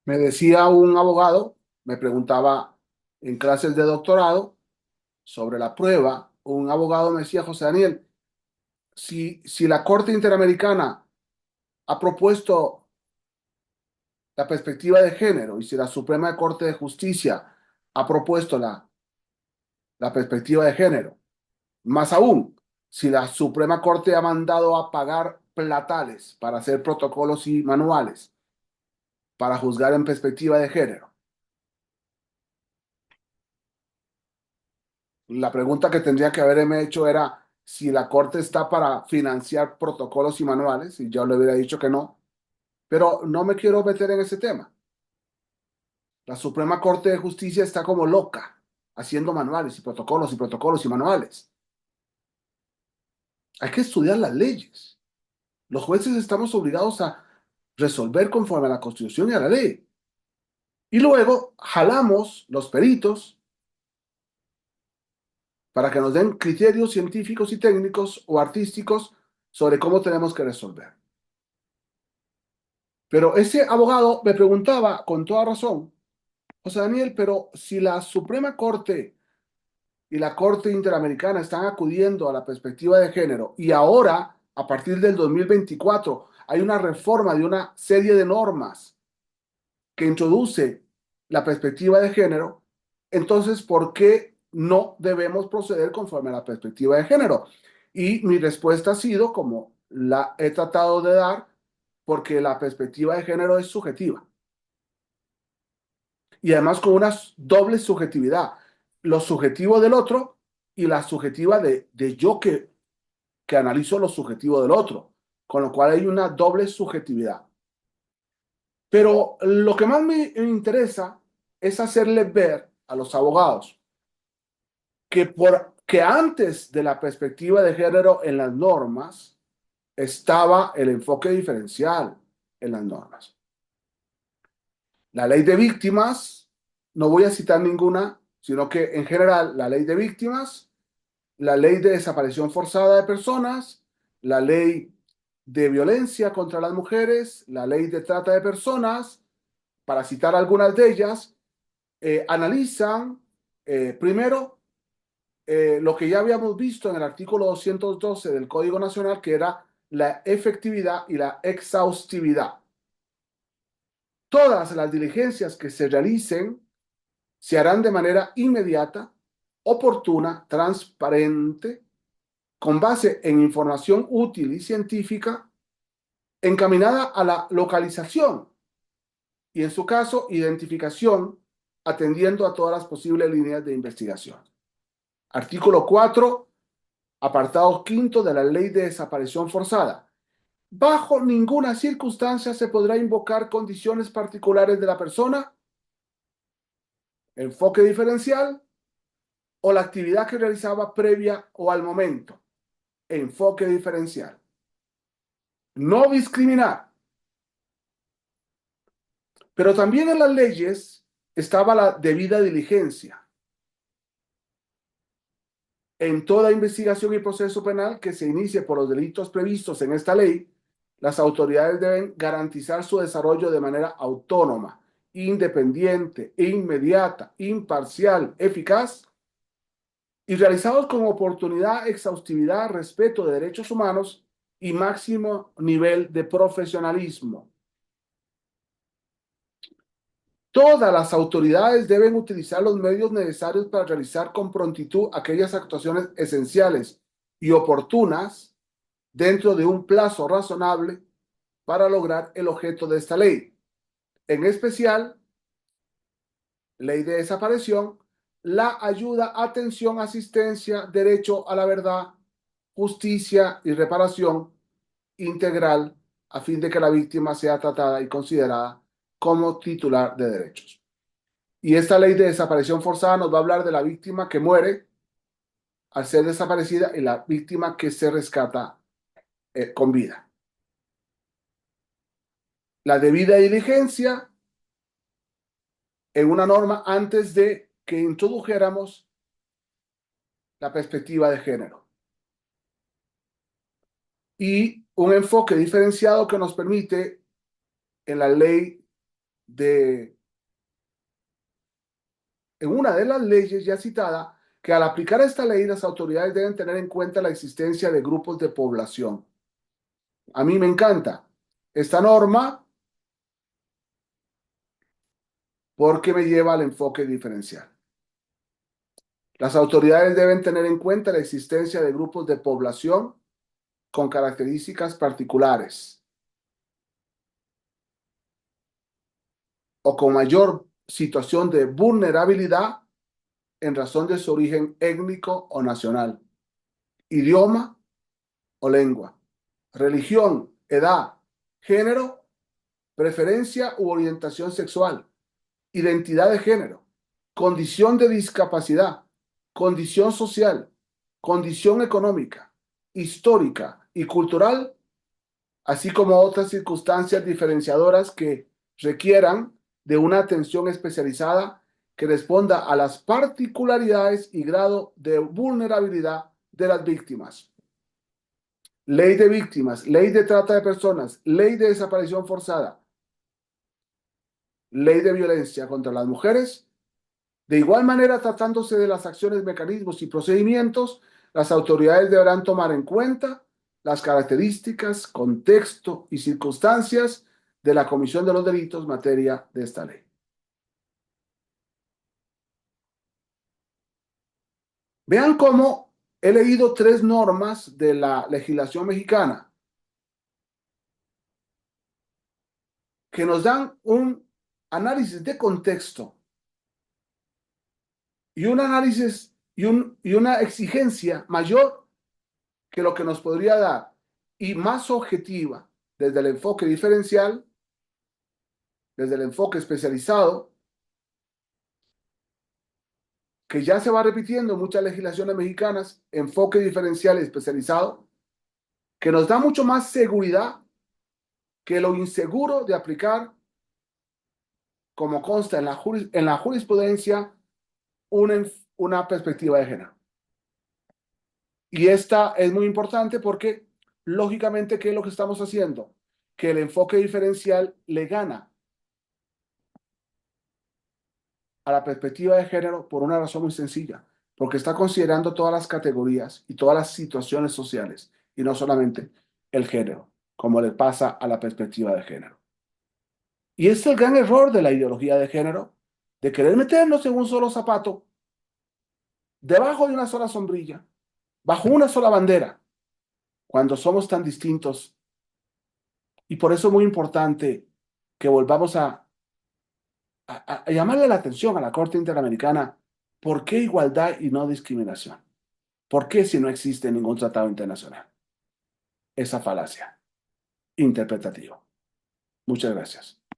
Me decía un abogado, me preguntaba en clases de doctorado sobre la prueba, un abogado me decía, José Daniel, si la Corte Interamericana ha propuesto la perspectiva de género y si la Suprema Corte de Justicia ha propuesto la perspectiva de género, más aún, si la Suprema Corte ha mandado a pagar platales para hacer protocolos y manuales para juzgar en perspectiva de género, la pregunta que tendría que haberme hecho era si la Corte está para financiar protocolos y manuales, y yo le hubiera dicho que no, pero no me quiero meter en ese tema. La Suprema Corte de Justicia está como loca haciendo manuales y protocolos y protocolos y manuales. Hay que estudiar las leyes. Los jueces estamos obligados a resolver conforme a la Constitución y a la ley. Y luego jalamos los peritos para que nos den criterios científicos y técnicos o artísticos sobre cómo tenemos que resolver. Pero ese abogado me preguntaba con toda razón, José Daniel, pero si la Suprema Corte y la Corte Interamericana están acudiendo a la perspectiva de género y ahora, a partir del 2024, hay una reforma de una serie de normas que introduce la perspectiva de género, entonces, ¿por qué no debemos proceder conforme a la perspectiva de género? Y mi respuesta ha sido, como la he tratado de dar, porque la perspectiva de género es subjetiva y además con una doble subjetividad, lo subjetivo del otro y la subjetiva de yo que analizo lo subjetivo del otro, con lo cual hay una doble subjetividad. Pero lo que más me interesa es hacerles ver a los abogados que antes de la perspectiva de género en las normas estaba el enfoque diferencial en las normas. La ley de víctimas, no voy a citar ninguna, sino que en general la ley de víctimas, la ley de desaparición forzada de personas, la ley de violencia contra las mujeres, la ley de trata de personas, para citar algunas de ellas, analizan primero lo que ya habíamos visto en el artículo 212 del Código Nacional, que era la efectividad y la exhaustividad. Todas las diligencias que se realicen se harán de manera inmediata, oportuna, transparente, con base en información útil y científica, encaminada a la localización y, en su caso, identificación, atendiendo a todas las posibles líneas de investigación. Artículo 4, apartado quinto de la Ley de Desaparición Forzada. Bajo ninguna circunstancia se podrá invocar condiciones particulares de la persona, enfoque diferencial o la actividad que realizaba previa o al momento, enfoque diferencial. No discriminar. Pero también en las leyes estaba la debida diligencia. En toda investigación y proceso penal que se inicie por los delitos previstos en esta ley, las autoridades deben garantizar su desarrollo de manera autónoma, independiente, inmediata, imparcial, eficaz y realizados con oportunidad, exhaustividad, respeto de derechos humanos y máximo nivel de profesionalismo. Todas las autoridades deben utilizar los medios necesarios para realizar con prontitud aquellas actuaciones esenciales y oportunas dentro de un plazo razonable para lograr el objeto de esta ley. En especial, ley de desaparición, la ayuda, atención, asistencia, derecho a la verdad, justicia y reparación integral a fin de que la víctima sea tratada y considerada como titular de derechos. Y esta ley de desaparición forzada nos va a hablar de la víctima que muere al ser desaparecida y la víctima que se rescata con vida. La debida diligencia en una norma antes de que introdujéramos la perspectiva de género. Y un enfoque diferenciado que nos permite en la ley de, en una de las leyes ya citada, que al aplicar esta ley las autoridades deben tener en cuenta la existencia de grupos de población. A mí me encanta esta norma porque me lleva al enfoque diferencial. Las autoridades deben tener en cuenta la existencia de grupos de población con características particulares o con mayor situación de vulnerabilidad en razón de su origen étnico o nacional, idioma o lengua, religión, edad, género, preferencia u orientación sexual, identidad de género, condición de discapacidad, condición social, condición económica, histórica y cultural, así como otras circunstancias diferenciadoras que requieran de una atención especializada que responda a las particularidades y grado de vulnerabilidad de las víctimas. Ley de víctimas, ley de trata de personas, ley de desaparición forzada, ley de violencia contra las mujeres. De igual manera, tratándose de las acciones, mecanismos y procedimientos, las autoridades deberán tomar en cuenta las características, contexto y circunstancias de la comisión de los delitos en materia de esta ley. Vean cómo he leído tres normas de la legislación mexicana que nos dan un análisis de contexto y un análisis y una exigencia mayor que lo que nos podría dar y más objetiva desde el enfoque diferencial, desde el enfoque especializado, que ya se va repitiendo en muchas legislaciones mexicanas, enfoque diferencial y especializado, que nos da mucho más seguridad que lo inseguro de aplicar, como consta en la jurisprudencia, una perspectiva de género. Y esta es muy importante porque, lógicamente, ¿qué es lo que estamos haciendo? Que el enfoque diferencial le gana a la perspectiva de género por una razón muy sencilla, porque está considerando todas las categorías y todas las situaciones sociales, y no solamente el género, como le pasa a la perspectiva de género. Y es el gran error de la ideología de género, de querer meternos en un solo zapato, debajo de una sola sombrilla, bajo una sola bandera, cuando somos tan distintos. Y por eso es muy importante que volvamos a llamarle la atención a la Corte Interamericana. ¿Por qué igualdad y no discriminación? ¿Por qué si no existe ningún tratado internacional? Esa falacia interpretativa. Muchas gracias.